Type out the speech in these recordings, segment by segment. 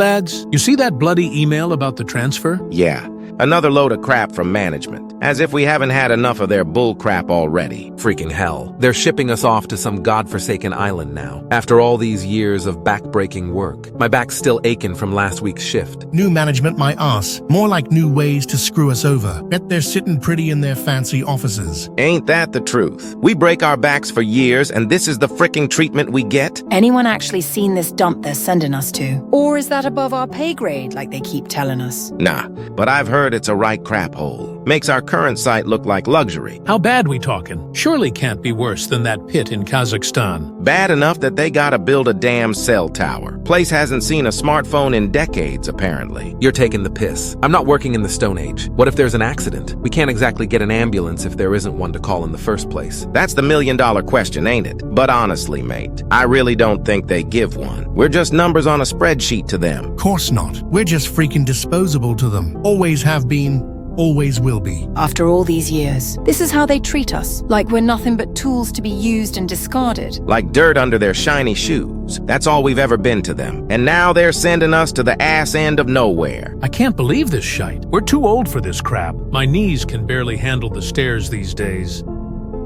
lads, you see that bloody email about the transfer? Yeah, another load of crap from management. As if we haven't had enough of their bull crap already. Freaking hell. They're shipping us off to some godforsaken island now. After all these years of back-breaking work. My back's still aching from last week's shift. New management, my ass. More like new ways to screw us over. Bet they're sitting pretty in their fancy offices. Ain't that the truth? We break our backs for years, and this is the fricking treatment we get? Anyone actually seen this dump they're sending us to? Or is that above our pay grade, like they keep telling us? Nah, but I've heard it's a right crap hole. Makes our current site look like luxury. How bad we talking? Surely can't be worse than that pit in Kazakhstan. Bad enough that they gotta build a damn cell tower. Place hasn't seen a smartphone in decades, apparently. You're taking the piss. I'm not working in the Stone Age. What if there's an accident? We can't exactly get an ambulance if there isn't one to call in the first place. That's the million-dollar question, ain't it? But honestly, mate, I really don't think they give one. We're just numbers on a spreadsheet to them. Course not. We're just freaking disposable to them. Always have been. Always will be. After all these years, this is how they treat us, like we're nothing but tools to be used and discarded. Like dirt under their shiny shoes. That's all we've ever been to them. And now they're sending us to the ass end of nowhere. I can't believe this shite. We're too old for this crap. My knees can barely handle the stairs these days.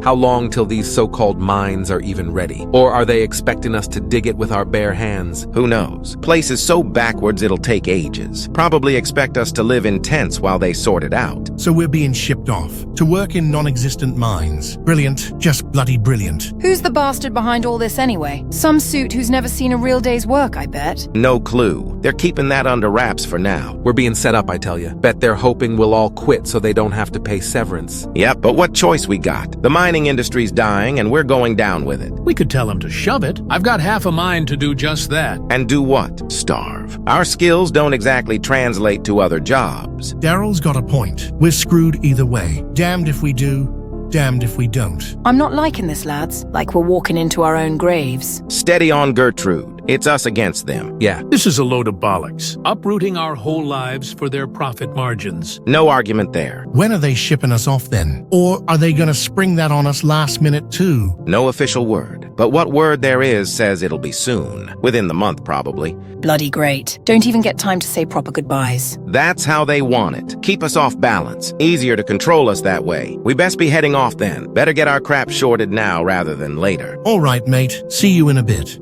How long till these so-called mines are even ready? Or are they expecting us to dig it with our bare hands? Who knows? Place is so backwards it'll take ages. Probably expect us to live in tents while they sort it out. So we're being shipped off to work in non-existent mines. Brilliant. Just bloody brilliant. Who's the bastard behind all this anyway? Some suit who's never seen a real day's work, I bet. No clue. They're keeping that under wraps for now. We're being set up, I tell you. Bet they're hoping we'll all quit so they don't have to pay severance. Yep, but what choice we got? The mining industry's dying and we're going down with it. We could tell them to shove it. I've got half a mind to do just that. And do what? Starve. Our skills don't exactly translate to other jobs. Daryl's got a point. We're screwed either way. Damned if we do, damned if we don't. I'm not liking this, lads. Like we're walking into our own graves. Steady on, Gertrude. It's us against them. Yeah. This is a load of bollocks. Uprooting our whole lives for their profit margins. No argument there. When are they shipping us off then? Or are they gonna spring that on us last minute too? No official word. But what word there is says it'll be soon. Within the month, probably. Bloody great. Don't even get time to say proper goodbyes. That's how they want it. Keep us off balance. Easier to control us that way. We best be heading off then. Better get our crap shorted now rather than later. All right, mate. See you in a bit.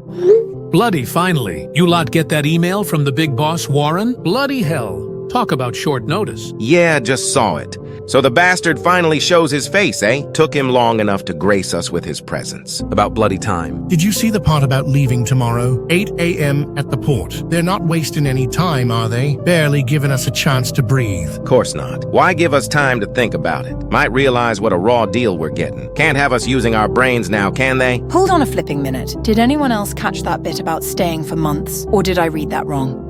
Bloody finally. You lot get that email from the big boss, Warren? Bloody hell. Talk about short notice. Yeah, just saw it. So the bastard finally shows his face, eh? Took him long enough to grace us with his presence. About bloody time. Did you see the part about leaving tomorrow? 8 a.m. at the port. They're not wasting any time, are they? Barely giving us a chance to breathe. Course not. Why give us time to think about it? Might realize what a raw deal we're getting. Can't have us using our brains now, can they? Hold on a flipping minute. Did anyone else catch that bit about staying for months? Or did I read that wrong?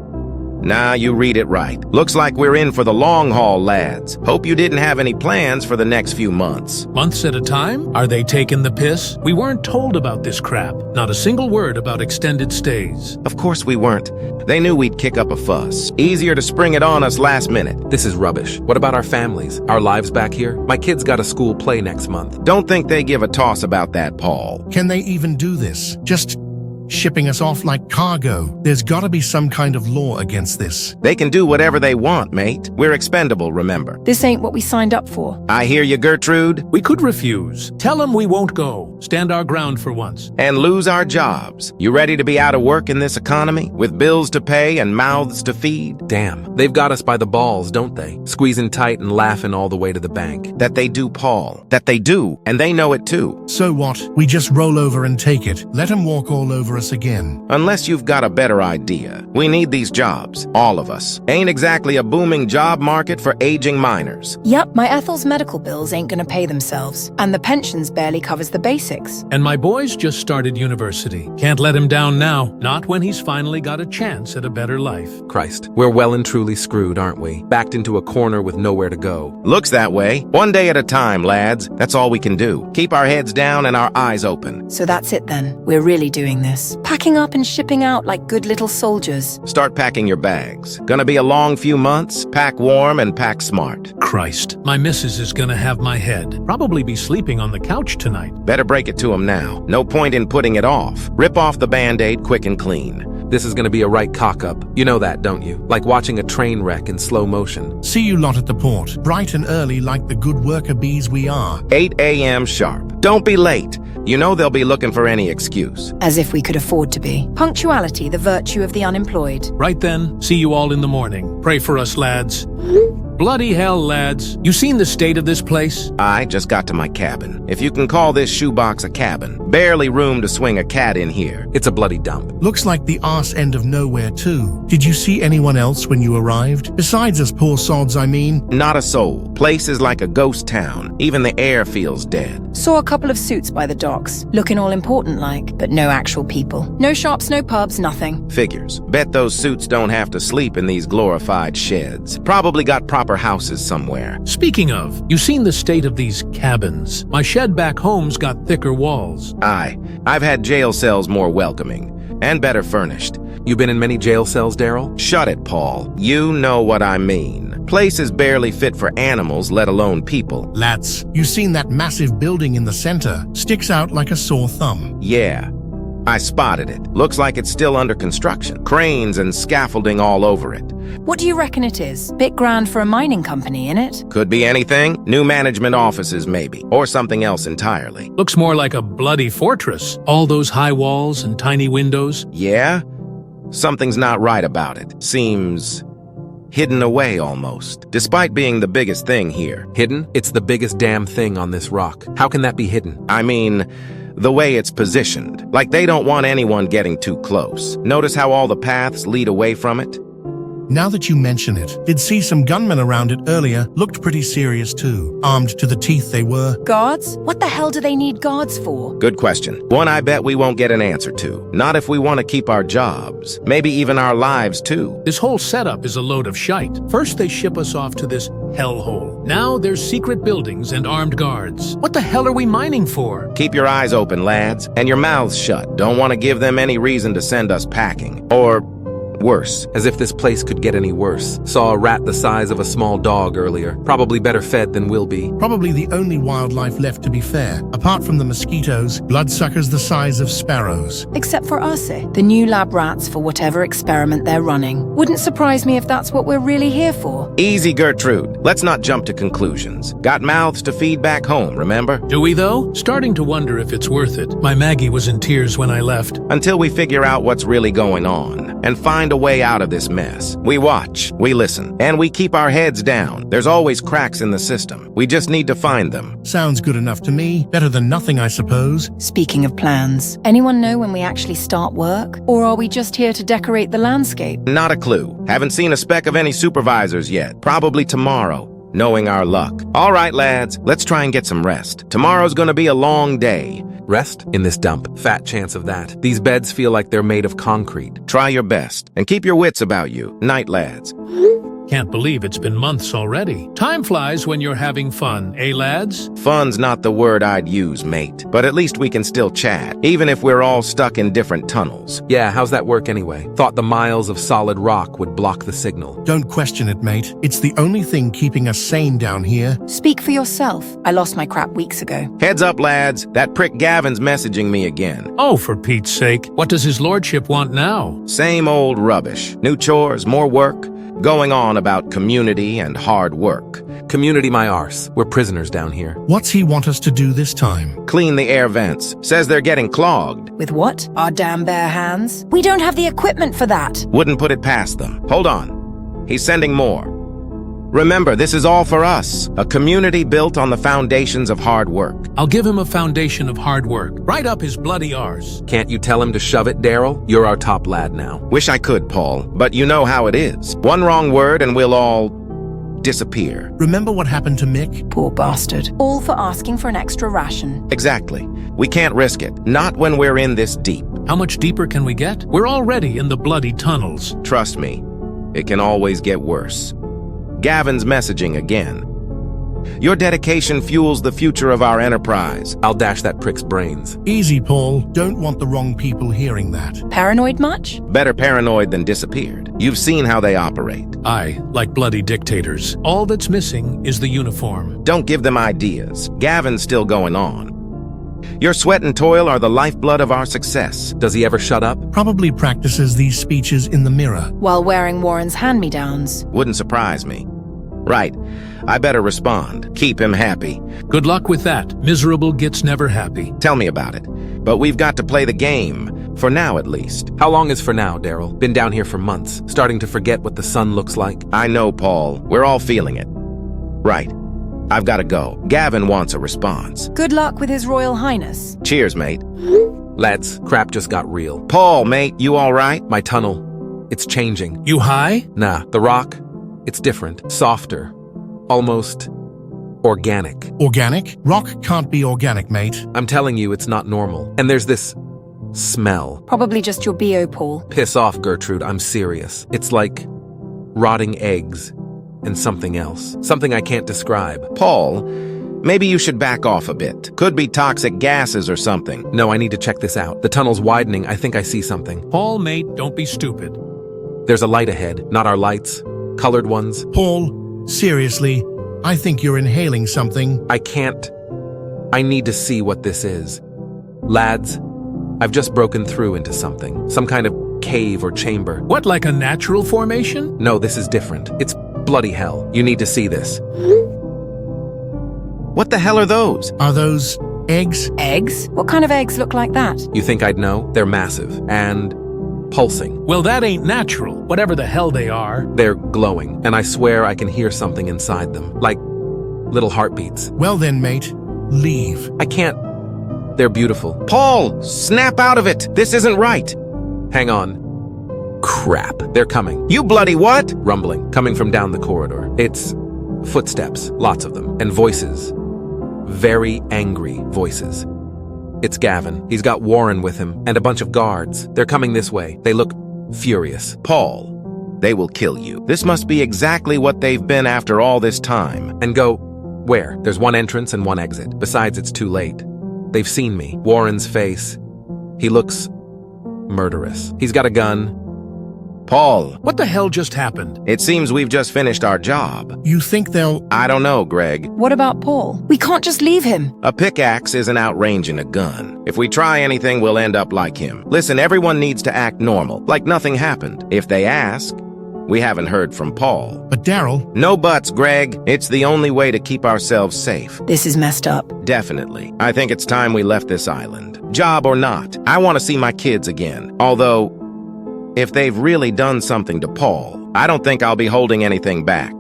Nah, you read it right. Looks like we're in for the long haul, lads. Hope you didn't have any plans for the next few months. Months at a time? Are they taking the piss? We weren't told about this crap. Not a single word about extended stays. Of course we weren't. They knew we'd kick up a fuss. Easier to spring it on us last minute. This is rubbish. What about our families? Our lives back here? My kid's got a school play next month. Don't think they give a toss about that, Paul. Can they even do this? Just shipping us off like cargo. There's gotta be some kind of law against this. They can do whatever they want, mate. We're expendable, remember. This ain't what we signed up for. I hear you, Gertrude. We could refuse. Tell them we won't go. Stand our ground for once. And lose our jobs. You ready to be out of work in this economy? With bills to pay and mouths to feed? Damn, they've got us by the balls, don't they? Squeezing tight and laughing all the way to the bank. That they do, Paul. That they do, and they know it too. So what? We just roll over and take it. Let them walk all over us again. Unless you've got a better idea. We need these jobs, all of us. Ain't exactly a booming job market for aging miners. Yep, my Ethel's medical bills ain't gonna pay themselves, and the pensions barely covers the basics. And my boy's just started university. Can't let him down now, not when he's finally got a chance at a better life. Christ, we're well and truly screwed, aren't we? Backed into a corner with nowhere to go. Looks that way. One day at a time, lads. That's all we can do. Keep our heads down and our eyes open. So that's it then. We're really doing this. Packing up and shipping out like good little soldiers. Start packing your bags. Gonna be a long few months. Pack warm and pack smart. Christ, my missus is gonna have my head. Probably be sleeping on the couch tonight. Better break it to 'em now. No point in putting it off. Rip off the Band-Aid quick and clean. This is gonna be a right cock-up. You know that, don't you? Like watching a train wreck in slow motion. See you lot at the port, bright and early like the good worker bees we are. 8 a.m. sharp. Don't be late. You know they'll be looking for any excuse. As if we could afford to be. Punctuality, the virtue of the unemployed. Right then, see you all in the morning. Pray for us, lads. Bloody hell, lads. You seen the state of this place? I just got to my cabin. If you can call this shoebox a cabin. Barely room to swing a cat in here. It's a bloody dump. Looks like the arse end of nowhere too. Did you see anyone else when you arrived? Besides us poor sods, I mean. Not a soul. Place is like a ghost town. Even the air feels dead. Saw a couple of suits by the docks, looking all important like, but no actual people. No shops, no pubs, nothing. Figures. Bet those suits don't have to sleep in these glorified sheds. Probably got proper houses somewhere. Speaking of, you seen the state of these cabins? My shed back home's got thicker walls. Aye. I've had jail cells more welcoming. And better furnished. You been in many jail cells, Daryl? Shut it, Paul. You know what I mean. Place is barely fit for animals, let alone people. Lads, you seen that massive building in the center? Sticks out like a sore thumb. Yeah. I spotted it. Looks like it's still under construction. Cranes and scaffolding all over it. What do you reckon it is? Bit grand for a mining company, innit? Could be anything. New management offices, maybe. Or something else entirely. Looks more like a bloody fortress. All those high walls and tiny windows. Yeah? Something's not right about it. Seems hidden away almost, despite being the biggest thing here. Hidden? It's the biggest damn thing on this rock. How can that be hidden? I mean, the way it's positioned. Like they don't want anyone getting too close. Notice how all the paths lead away from it? Now that you mention it, did see some gunmen around it earlier. Looked pretty serious too. Armed to the teeth they were. Guards? What the hell do they need guards for? Good question. One I bet we won't get an answer to. Not if we want to keep our jobs. Maybe even our lives too. This whole setup is a load of shite. First they ship us off to this hellhole. Now there's secret buildings and armed guards. What the hell are we mining for? Keep your eyes open, lads, and your mouths shut. Don't want to give them any reason to send us packing. Or worse. As if this place could get any worse. Saw a rat the size of a small dog earlier. Probably better fed than we'll be. Probably the only wildlife left, to be fair. Apart from the mosquitoes, bloodsuckers the size of sparrows. Except for us, the new lab rats for whatever experiment they're running. Wouldn't surprise me if that's what we're really here for. Easy, Gertrude. Let's not jump to conclusions. Got mouths to feed back home, remember? Do we though? Starting to wonder if it's worth it. My Maggie was in tears when I left. Until we figure out what's really going on and find a way out of this mess. We watch, we listen, and we keep our heads down. There's always cracks in the system. We just need to find them. Sounds good enough to me. Better than nothing, I suppose. Speaking of plans, anyone know when we actually start work? Or are we just here to decorate the landscape? Not a clue. Haven't seen a speck of any supervisors yet. Probably tomorrow, knowing our luck. All right, lads, let's try and get some rest. Tomorrow's gonna be a long day. Rest? In this dump. Fat chance of that. These beds feel like they're made of concrete. Try your best, and keep your wits about you. Night, lads. Can't believe it's been months already. Time flies when you're having fun, eh, lads? Fun's not the word I'd use, mate. But at least we can still chat, even if we're all stuck in different tunnels. Yeah, how's that work anyway? Thought the miles of solid rock would block the signal. Don't question it, mate. It's the only thing keeping us sane down here. Speak for yourself. I lost my crap weeks ago. Heads up, lads. That prick Gavin's messaging me again. Oh, for Pete's sake. What does his lordship want now? Same old rubbish. New chores, more work. Going on about community and hard work. Community my arse. We're prisoners down here. What's he want us to do this time? Clean the air vents. Says they're getting clogged. With what? Our damn bare hands? We don't have the equipment for that. Wouldn't put it past them. Hold on. He's sending more. Remember, this is all for us. A community built on the foundations of hard work. I'll give him a foundation of hard work. Right up his bloody arse. Can't you tell him to shove it, Daryl? You're our top lad now. Wish I could, Paul, but you know how it is. One wrong word and we'll all disappear. Remember what happened to Mick? Poor bastard. All for asking for an extra ration. Exactly. We can't risk it. Not when we're in this deep. How much deeper can we get? We're already in the bloody tunnels. Trust me, it can always get worse. Gavin's messaging again. Your dedication fuels the future of our enterprise. I'll dash that prick's brains. Easy, Paul. Don't want the wrong people hearing that. Paranoid much? Better paranoid than disappeared. You've seen how they operate. Aye, like bloody dictators. All that's missing is the uniform. Don't give them ideas. Gavin's still going on. Your sweat and toil are the lifeblood of our success. Does he ever shut up? Probably practices these speeches in the mirror. While wearing Warren's hand-me-downs. Wouldn't surprise me. Right. I better respond. Keep him happy. Good luck with that. Miserable gets never happy. Tell me about it. But we've got to play the game. For now, at least. How long is for now, Daryl? Been down here for months, starting to forget what the sun looks like. I know, Paul. We're all feeling it. Right. I've got to go. Gavin wants a response. Good luck with His Royal Highness. Cheers, mate. Lads, crap just got real. Paul, mate, you all right? My tunnel, it's changing. You high? Nah, the rock, it's different, softer, almost organic. Organic? Rock can't be organic, mate. I'm telling you, it's not normal. And there's this smell. Probably just your BO, Paul. Piss off, Gertrude, I'm serious. It's like rotting eggs and something else. Something I can't describe. Paul, maybe you should back off a bit. Could be toxic gases or something. No, I need to check this out. The tunnel's widening. I think I see something. Paul, mate, don't be stupid. There's a light ahead, not our lights. Colored ones. Paul, seriously, I think you're inhaling something. I can't. I need to see what this is. Lads, I've just broken through into something. Some kind of cave or chamber. What, like a natural formation? No, this is different. It's bloody hell. You need to see this. What the hell are those? Are those eggs? Eggs? What kind of eggs look like that? You think I'd know? They're massive and pulsing. Well, that ain't natural. Whatever the hell they are. They're glowing, and I swear I can hear something inside them, like little heartbeats. Well then, mate, leave. I can't. They're beautiful. Paul, snap out of it. This isn't right. Hang on. Crap. They're coming. You bloody what? Rumbling, coming from down the corridor. It's footsteps, lots of them, and voices. Very angry voices. It's Gavin. He's got Warren with him, and a bunch of guards. They're coming this way. They look furious. Paul, they will kill you. This must be exactly what they've been after all this time. And go where? There's one entrance and one exit. Besides, it's too late. They've seen me. Warren's face. He looks murderous. He's got a gun. Paul, What the hell just happened? it seems we've just finished our job. You think they'll... I don't know, Greg. What about Paul? We can't just leave him. A pickaxe isn't outranging a gun. If we try anything, we'll end up like him. Listen, everyone needs to act normal, like nothing happened. If they ask, we haven't heard from Paul. But Daryl, No buts, Greg. It's the only way to keep ourselves safe. This is messed up. Definitely. I think it's time we left this island. Job or not, I want to see my kids again. Although, if they've really done something to Paul, I don't think I'll be holding anything back.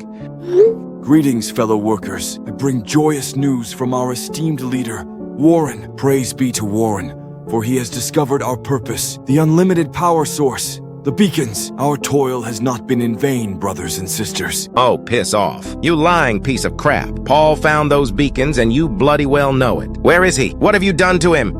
Greetings, fellow workers. I bring joyous news from our esteemed leader, Warren. Praise be to Warren, for he has discovered our purpose, the unlimited power source, the beacons. Our toil has not been in vain, brothers and sisters. Oh, piss off. You lying piece of crap. Paul found those beacons and you bloody well know it. Where is he? What have you done to him?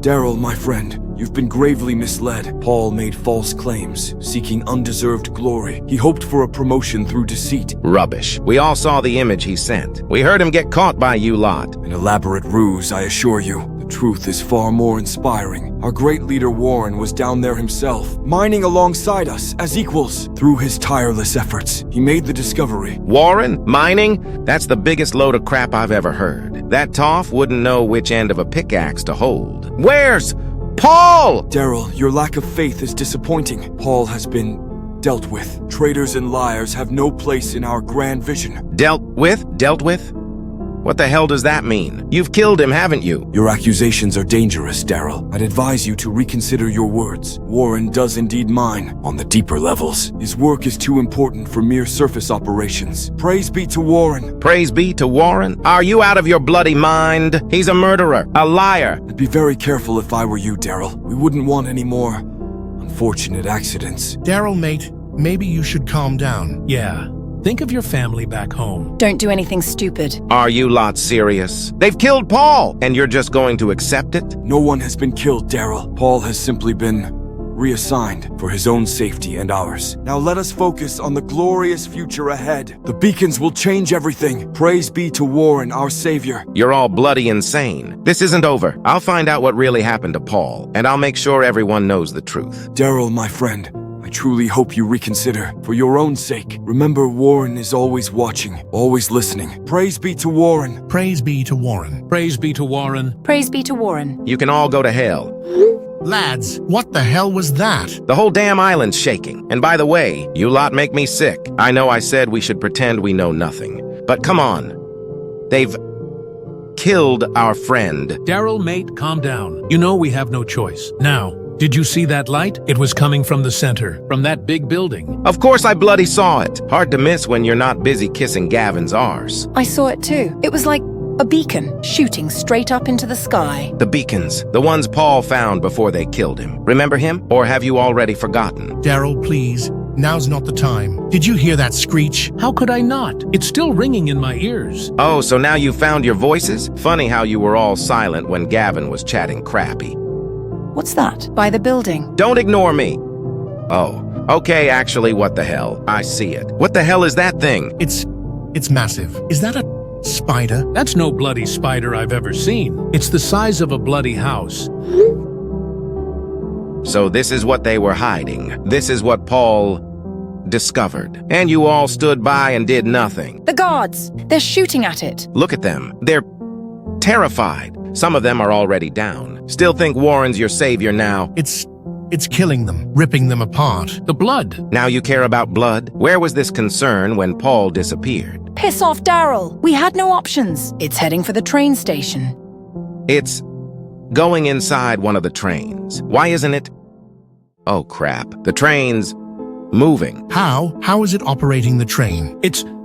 Daryl, my friend, you've been gravely misled. Paul made false claims, seeking undeserved glory. He hoped for a promotion through deceit. Rubbish. We all saw the image he sent. We heard him get caught by you lot. An elaborate ruse, I assure you. The truth is far more inspiring. Our great leader Warren was down there himself, mining alongside us as equals. Through his tireless efforts, he made the discovery. Warren? Mining? That's the biggest load of crap I've ever heard. That toff wouldn't know which end of a pickaxe to hold. Where's Paul? Daryl, your lack of faith is disappointing. Paul has been dealt with. Traitors and liars have no place in our grand vision. Dealt with? Dealt with? What the hell does that mean? You've killed him, haven't you? Your accusations are dangerous, Daryl. I'd advise you to reconsider your words. Warren does indeed mine on the deeper levels. His work is too important for mere surface operations. Praise be to Warren. Praise be to Warren? Are you out of your bloody mind? He's a murderer, a liar. I'd be very careful if I were you, Daryl. We wouldn't want any more unfortunate accidents. Daryl, mate, maybe you should calm down. Yeah. Think of your family back home. Don't do anything stupid. Are you lot serious? They've killed Paul, and you're just going to accept it? No one has been killed, Daryl. Paul has simply been reassigned for his own safety and ours. Now let us focus on the glorious future ahead. The beacons will change everything. Praise be to Warren, our savior. You're all bloody insane. This isn't over. I'll find out what really happened to Paul, and I'll make sure everyone knows the truth. Daryl, my friend, I truly hope you reconsider. For your own sake, remember Warren is always watching, always listening. Praise be to Warren. Praise be to Warren. Praise be to Warren. Praise be to Warren. You can all go to hell. Lads, what the hell was that? The whole damn island's shaking. And by the way, you lot make me sick. I know I said we should pretend we know nothing. But come on. They've killed our friend. Daryl, mate, calm down. You know we have no choice. Now, did you see that light? It was coming from the center, from that big building. Of course I bloody saw it. Hard to miss when you're not busy kissing Gavin's arse. I saw it too. It was like a beacon shooting straight up into the sky. The beacons, the ones Paul found before they killed him. Remember him? Or have you already forgotten? Daryl, please. Now's not the time. Did you hear that screech? How could I not? It's still ringing in my ears. Oh, so now you found your voices? Funny how you were all silent when Gavin was chatting crappy. What's that? By the building. Don't ignore me. Oh, okay, actually, what the hell? I see it. What the hell is that thing? It's massive. Is that a spider? That's no bloody spider I've ever seen. It's the size of a bloody house. So this is what they were hiding. This is what Paul discovered. And you all stood by and did nothing. The guards! They're shooting at it. Look at them. They're terrified. Some of them are already down. Still think Warren's your savior now. It's killing them, ripping them apart. The blood. Now you care about blood? Where was this concern when Paul disappeared? Piss off, Daryl! We had no options. It's heading for the train station. It's going inside one of the trains. Why isn't it? Oh crap. The train's moving. How? How is it operating the train?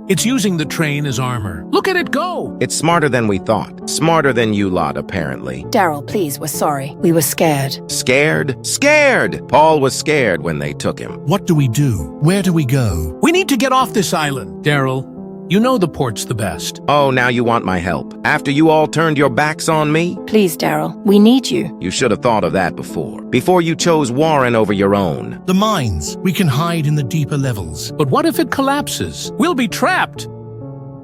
It's using the train as armor. Look at it go! It's smarter than we thought. Smarter than you lot, apparently. Daryl, please, we're sorry. We were scared. Scared? Scared! Paul was scared when they took him. What do we do? Where do we go? We need to get off this island. Daryl, you know the port's the best. Oh, now you want my help. After you all turned your backs on me? Please, Daryl, we need you. You should have thought of that before. Before you chose Warren over your own. The mines. We can hide in the deeper levels. But what if it collapses? We'll be trapped.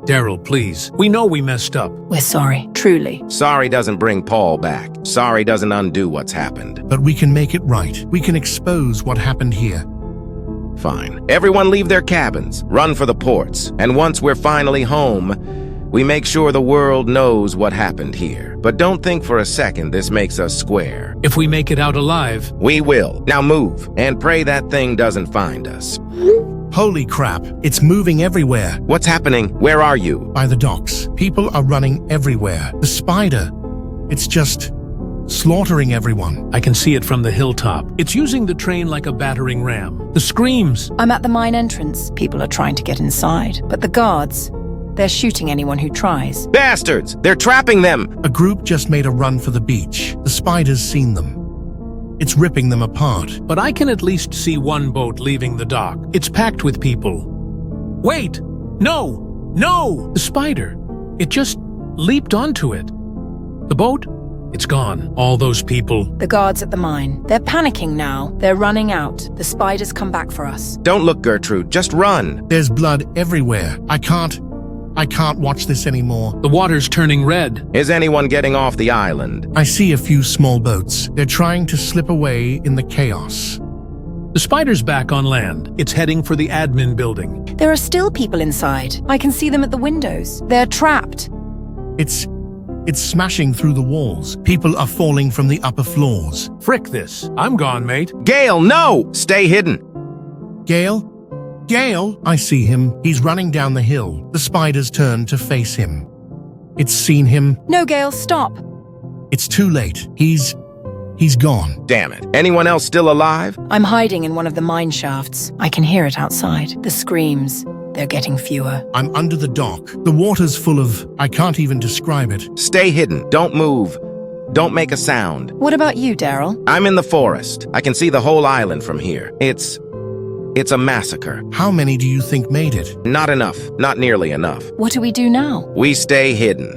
Daryl, please. We know we messed up. We're sorry, truly. Sorry doesn't bring Paul back. Sorry doesn't undo what's happened. But we can make it right. We can expose what happened here. Fine. Everyone leave their cabins. Run for the ports. And once we're finally home, we make sure the world knows what happened here. But don't think for a second this makes us square. If we make it out alive, We will. Now move. And pray that thing doesn't find us. Holy crap. It's moving everywhere. What's happening? Where are you? By the docks. People are running everywhere. The spider. It's just slaughtering everyone. I can see it from the hilltop. It's using the train like a battering ram. The screams. I'm at the mine entrance. People are trying to get inside. But the guards, they're shooting anyone who tries. Bastards! They're trapping them! A group just made a run for the beach. The spider's seen them. It's ripping them apart. But I can at least see one boat leaving the dock. It's packed with people. Wait! No! No! The spider. It just leaped onto it. The boat? It's gone. All those people. The guards at the mine. They're panicking now. They're running out. The spider's come back for us. Don't look, Gertrude. Just run. There's blood everywhere. I can't watch this anymore. The water's turning red. Is anyone getting off the island? I see a few small boats. They're trying to slip away in the chaos. The spider's back on land. It's heading for the admin building. There are still people inside. I can see them at the windows. They're trapped. It's smashing through the walls. People are falling from the upper floors. Frick this. I'm gone, mate. Gale, no! Stay hidden. Gale? Gale? I see him. He's running down the hill. The spider's turned to face him. It's seen him. No, Gale, stop. It's too late. He's gone. Damn it. Anyone else still alive? I'm hiding in one of the mine shafts. I can hear it outside. The screams. They're getting fewer. I'm under the dock. The water's full of... I can't even describe it. Stay hidden. Don't move. Don't make a sound. What about you, Daryl? I'm in the forest. I can see the whole island from here. It's a massacre. How many do you think made it? Not enough. Not nearly enough. What do we do now? We stay hidden.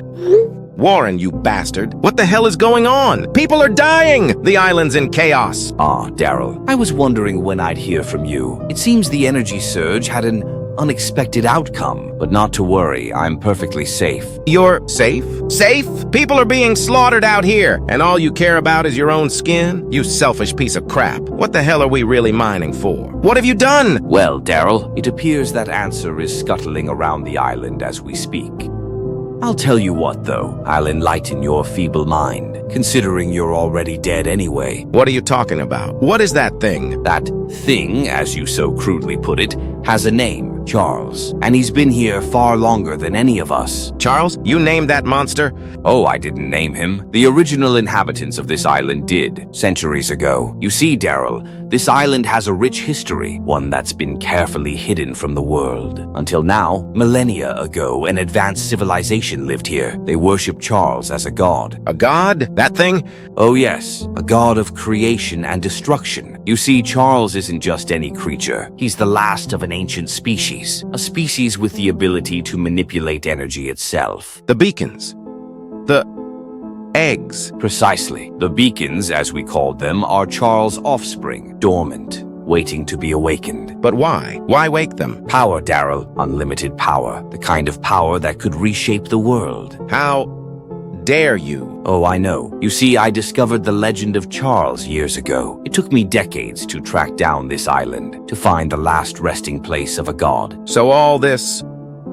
Warren, you bastard. What the hell is going on? People are dying! The island's in chaos. Ah, Daryl. I was wondering when I'd hear from you. It seems the energy surge had an unexpected outcome. But not to worry, I'm perfectly safe. You're safe? Safe? People are being slaughtered out here, and all you care about is your own skin? You selfish piece of crap. What the hell are we really mining for? What have you done? Well, Daryl, it appears that answer is scuttling around the island as we speak. I'll tell you what, though. I'll enlighten your feeble mind, considering you're already dead anyway. What are you talking about? What is that thing? That thing, as you so crudely put it, has a name, Charles. And he's been here far longer than any of us. Charles, you named that monster? Oh, I didn't name him. The original inhabitants of this island did, centuries ago. You see, Daryl, this island has a rich history, one that's been carefully hidden from the world. Until now, millennia ago, an advanced civilization lived here. They worshiped Charles as a god. A god? That thing? Oh yes, a god of creation and destruction. You see, Charles isn't just any creature. He's the last of an ancient species. A species with the ability to manipulate energy itself. The beacons. The eggs. Precisely. The beacons, as we called them, are Charles' offspring, dormant, waiting to be awakened. But why? Why wake them? Power, Daryl. Unlimited power. The kind of power that could reshape the world. How dare you? Oh, I know. You see, I discovered the legend of Charles years ago. It took me decades to track down this island, to find the last resting place of a god. So all this,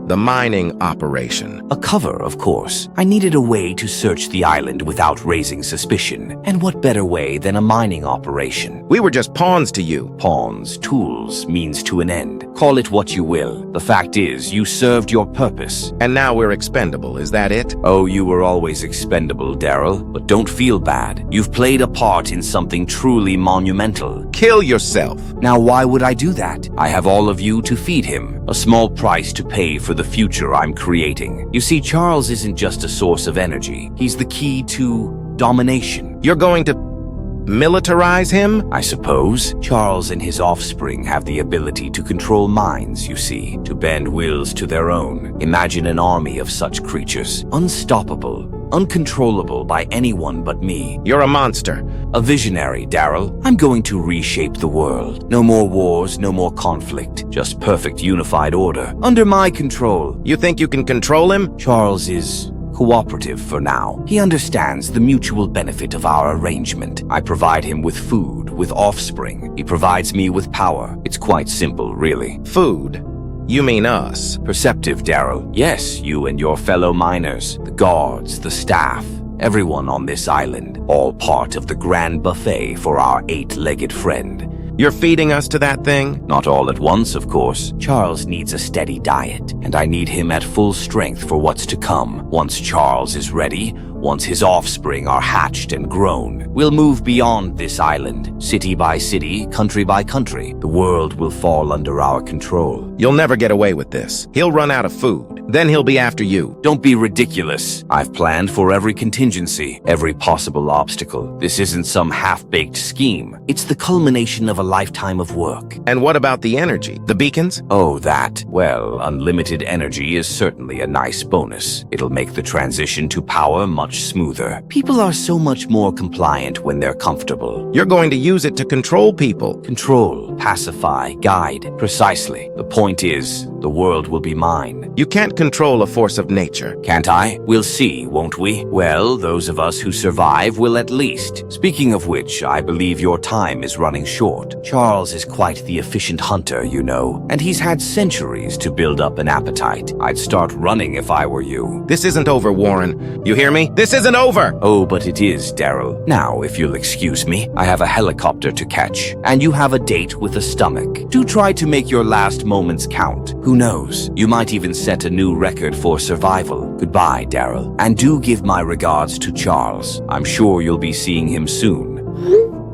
the mining operation. A cover, of course. I needed a way to search the island without raising suspicion. And what better way than a mining operation? We were just pawns to you. Pawns, tools, means to an end. Call it what you will. The fact is, you served your purpose. And now we're expendable, is that it? Oh, you were always expendable, Daryl. But don't feel bad. You've played a part in something truly monumental. Kill yourself. Now, why would I do that? I have all of you to feed him. A small price to pay for the future I'm creating. You see, Charles isn't just a source of energy. He's the key to domination. You're going to militarize him? I suppose. Charles and his offspring have the ability to control minds, you see, to bend wills to their own. Imagine an army of such creatures, unstoppable, uncontrollable by anyone but me. You're a monster. A visionary, Daryl. I'm going to reshape the world. No more wars, no more conflict. Just perfect unified order. Under my control. You think you can control him? Charles is cooperative for now. He understands the mutual benefit of our arrangement. I provide him with food, with offspring. He provides me with power. It's quite simple, really. Food? You mean us? Perceptive, Daryl. Yes, you and your fellow miners, the guards, the staff, everyone on this island, all part of the grand buffet for our 8-legged friend. You're feeding us to that thing? Not all at once, of course. Charles needs a steady diet, and I need him at full strength for what's to come. Once Charles is ready, once his offspring are hatched and grown, we'll move beyond this island, city by city, country by country. The world will fall under our control. You'll never get away with this. He'll run out of food. Then he'll be after you. Don't be ridiculous. I've planned for every contingency, every possible obstacle. This isn't some half-baked scheme. It's the culmination of a lifetime of work. And what about the energy? The beacons? Oh, that. Well, unlimited energy is certainly a nice bonus. It'll make the transition to power much smoother. People are so much more compliant when they're comfortable. You're going to use it to control people. Control, pacify, guide. Precisely. The point is, the world will be mine. You can't control a force of nature. Can't I? We'll see, won't we? Well, those of us who survive will at least. Speaking of which, I believe your time is running short. Charles is quite the efficient hunter, you know, and he's had centuries to build up an appetite. I'd start running if I were you. This isn't over, Warren. You hear me? This isn't over! Oh, but it is, Daryl. Now, if you'll excuse me, I have a helicopter to catch, and you have a date with a stomach. Do try to make your last moments count. Who knows? You might even set a new record for survival. Goodbye, Daryl. And do give my regards to Charles. I'm sure you'll be seeing him soon.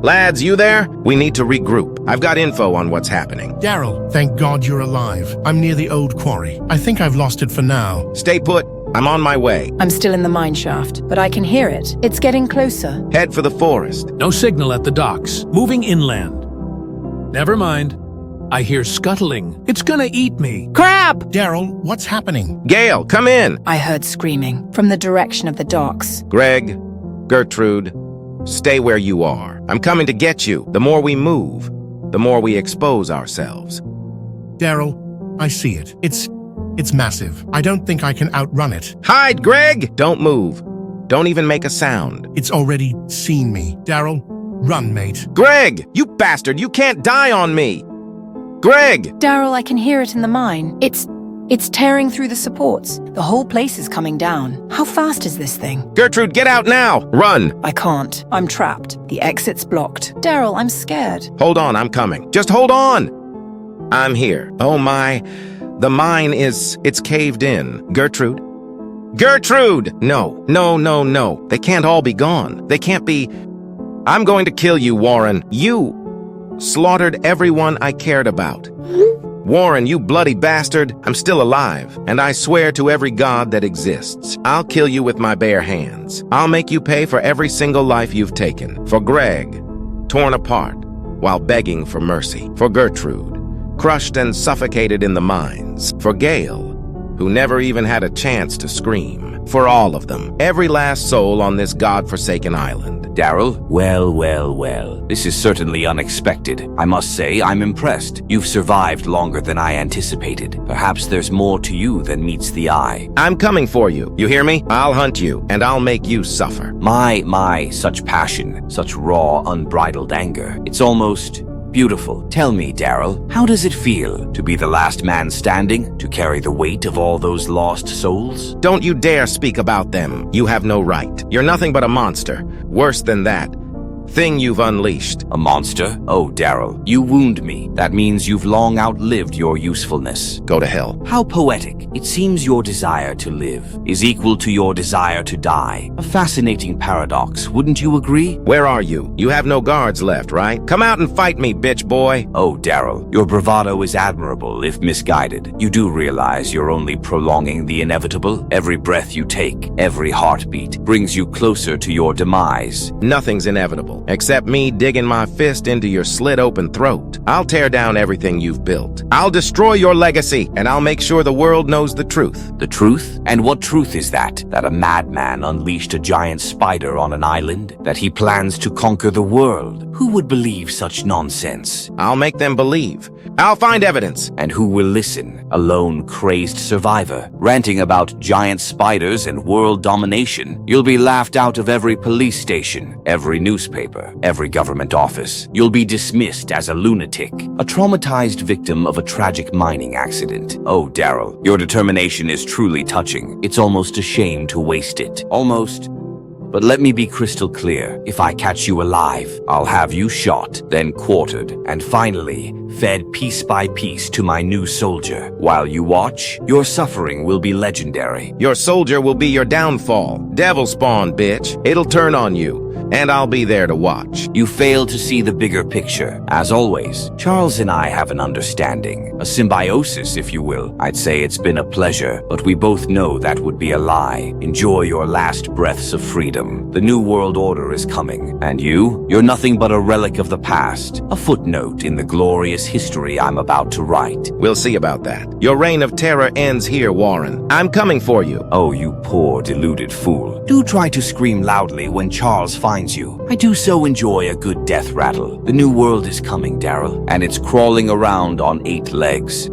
Lads, you there? We need to regroup. I've got info on what's happening. Daryl, thank God you're alive. I'm near the old quarry. I think I've lost it for now. Stay put. I'm on my way. I'm still in the mine shaft, but I can hear it. It's getting closer. Head for the forest. No signal at the docks. Moving inland. Never mind. I hear scuttling. It's gonna eat me. Crap! Daryl, what's happening? Gale, come in. I heard screaming from the direction of the docks. Greg, Gertrude, stay where you are. I'm coming to get you. The more we move, the more we expose ourselves. Daryl, I see it. It's massive. I don't think I can outrun it. Hide, Greg! Don't move. Don't even make a sound. It's already seen me. Daryl, run, mate. Greg! You bastard! You can't die on me! Greg! Daryl, I can hear it in the mine. It's tearing through the supports. The whole place is coming down. How fast is this thing? Gertrude, get out now! Run! I can't. I'm trapped. The exit's blocked. Daryl, I'm scared. Hold on, I'm coming. Just hold on! I'm here. Oh my... The mine it's caved in. Gertrude? Gertrude! No. They can't all be gone. They can't be... I'm going to kill you, Warren. You slaughtered everyone I cared about. Warren, you bloody bastard. I'm still alive, and I swear to every god that exists, I'll kill you with my bare hands. I'll make you pay for every single life you've taken. For Greg, torn apart, while begging for mercy. For Gertrude, crushed and suffocated in the mines. For Gail, who never even had a chance to scream. For all of them, every last soul on this god-forsaken island. Daryl? Well. This is certainly unexpected. I must say, I'm impressed. You've survived longer than I anticipated. Perhaps there's more to you than meets the eye. I'm coming for you. You hear me? I'll hunt you, and I'll make you suffer. My, such passion, such raw, unbridled anger. It's almost... beautiful. Tell me, Daryl, how does it feel to be the last man standing, to carry the weight of all those lost souls? Don't you dare speak about them. You have no right. You're nothing but a monster. Worse than that. Thing you've unleashed. A monster? Oh, Daryl, you wound me. That means you've long outlived your usefulness. Go to hell. How poetic. It seems your desire to live is equal to your desire to die. A fascinating paradox, wouldn't you agree? Where are you? You have no guards left, right? Come out and fight me, bitch boy. Oh, Daryl, your bravado is admirable if misguided. You do realize you're only prolonging the inevitable? Every breath you take, every heartbeat, brings you closer to your demise. Nothing's inevitable. Except me digging my fist into your slit-open throat. I'll tear down everything you've built. I'll destroy your legacy, and I'll make sure the world knows the truth. The truth? And what truth is that? That a madman unleashed a giant spider on an island? That he plans to conquer the world? Who would believe such nonsense? I'll make them believe. I'll find evidence. And who will listen? A lone, crazed survivor, ranting about giant spiders and world domination. You'll be laughed out of every police station, every newspaper, every government office. You'll be dismissed as a lunatic, a traumatized victim of a tragic mining accident. Oh, Daryl, your determination is truly touching. It's almost a shame to waste it. Almost. But let me be crystal clear. If I catch you alive, I'll have you shot, then quartered, and finally fed piece by piece to my new soldier. While you watch, your suffering will be legendary. Your soldier will be your downfall. Devil spawn, bitch. It'll turn on you. And I'll be there to watch. You fail to see the bigger picture. As always, Charles and I have an understanding. A symbiosis, if you will. I'd say it's been a pleasure, but we both know that would be a lie. Enjoy your last breaths of freedom. The New World Order is coming. And you're nothing but a relic of the past. A footnote in the glorious history I'm about to write. We'll see about that. Your reign of terror ends here, Warren. I'm coming for you. Oh, you poor, deluded fool. Do try to scream loudly when Charles finds you. I do so enjoy a good death rattle. The new world is coming, Daryl, and it's crawling around on 8 legs.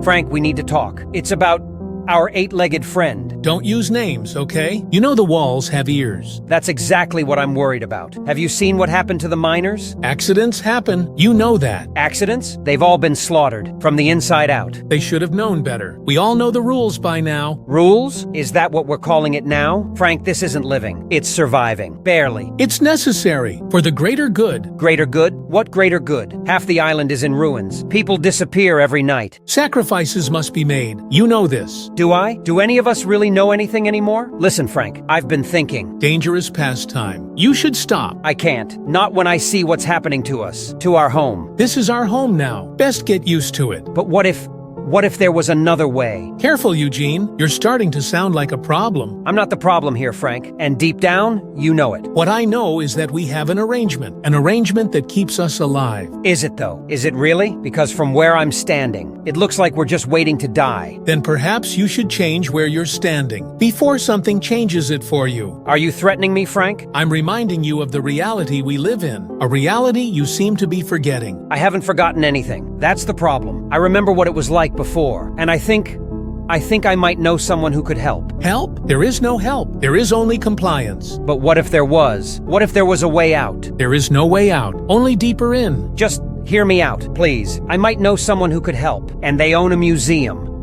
Frank, we need to talk. It's about our 8-legged friend. Don't use names, okay? You know the walls have ears. That's exactly what I'm worried about. Have you seen what happened to the miners? Accidents happen. You know that. Accidents? They've all been slaughtered, from the inside out. They should have known better. We all know the rules by now. Rules? Is that what we're calling it now? Frank, this isn't living. It's surviving. Barely. It's necessary for the greater good. Greater good? What greater good? Half the island is in ruins. People disappear every night. Sacrifices must be made. You know this. Do I? Do any of us really know anything anymore? Listen, Frank, I've been thinking. Dangerous pastime. You should stop. I can't. Not when I see what's happening to us. To our home. This is our home now. Best get used to it. But what if What if there was another way? Careful, Eugene. You're starting to sound like a problem. I'm not the problem here, Frank, and deep down, you know it. What I know is that we have an arrangement that keeps us alive. Is it, though? Is it really? Because from where I'm standing, it looks like we're just waiting to die. Then perhaps you should change where you're standing before something changes it for you. Are you threatening me, Frank? I'm reminding you of the reality we live in, a reality you seem to be forgetting. I haven't forgotten anything. That's the problem. I remember what it was like before, and I think I might know someone who could help. Help? There is no help. There is only compliance. But what if there was? What if there was a way out? There is no way out, only deeper in. Just hear me out, please. I might know someone who could help, and they own a museum.